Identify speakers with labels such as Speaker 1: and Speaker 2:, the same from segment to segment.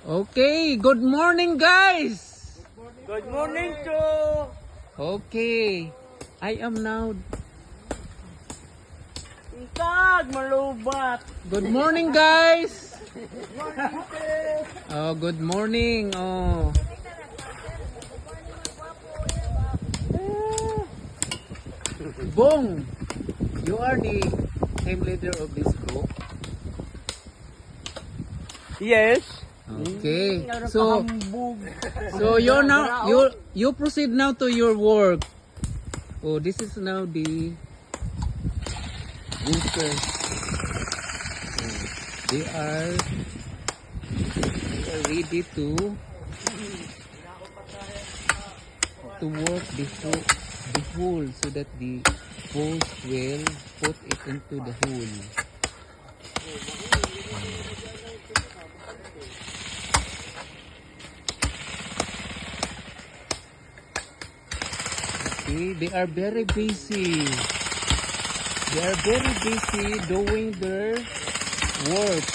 Speaker 1: Okay, good morning guys!
Speaker 2: Good morning to
Speaker 1: Okay, I am now...
Speaker 2: Intag Malubat.
Speaker 1: Good morning guys! Oh, good morning. Oh. Bong, you are the team leader of this group.
Speaker 2: Yes.
Speaker 1: Okay. So you're now you proceed now to your work. Oh, this is now the workers. They are ready to work the hole so that the hose will put it into the hole. See, they are very busy. They are very busy doing their work.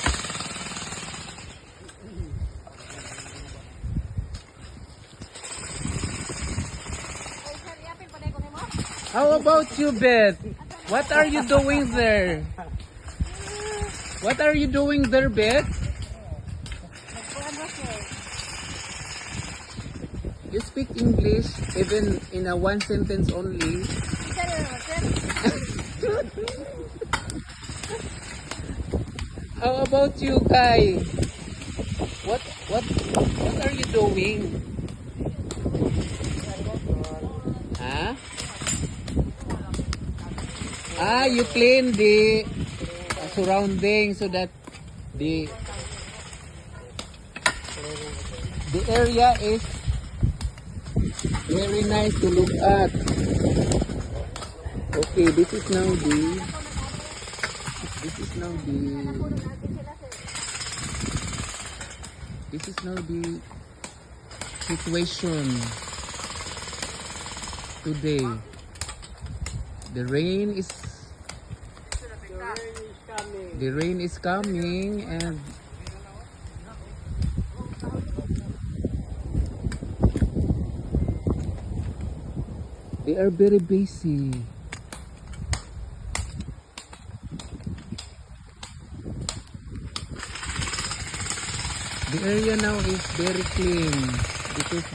Speaker 1: How about you, Beth? What are you doing there? What are you doing there, Beth? You speak English even in a one sentence only. How about you, Kai? What are you doing? Huh? You clean the surrounding so that the area is very nice to look at. Okay, this is now the situation today. The rain is coming and they are very busy. The area now is very clean because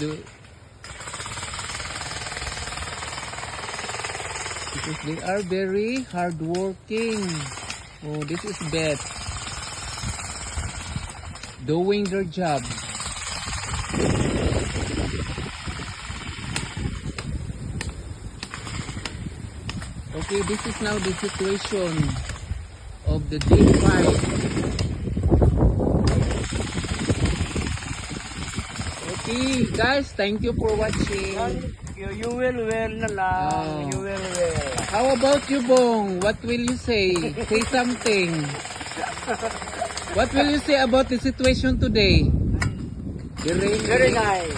Speaker 1: they are very hardworking. Oh, this is Beth doing their job. Okay, this is now the situation of the day 5. Okay, guys, thank you for watching.
Speaker 2: You will wear na lang. You will wear.
Speaker 1: How about you, Bong? What will you say? Say something. What will you say about the situation today? The rain
Speaker 2: Very nice.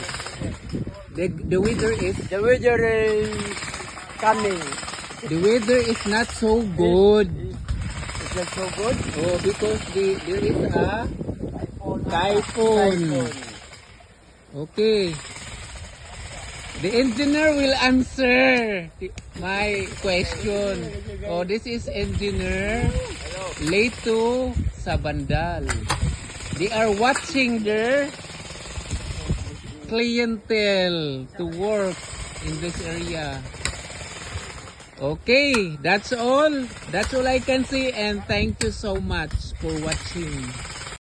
Speaker 1: The weather is
Speaker 2: Coming.
Speaker 1: the weather is not so good.
Speaker 2: Is that so good?
Speaker 1: Oh, because there is a typhoon. Okay. The engineer will answer my question. Oh, this is engineer Leto Sabandal. They are watching their clientele to work in this area. Okay, that's all. That's all I can say, and thank you so much for watching.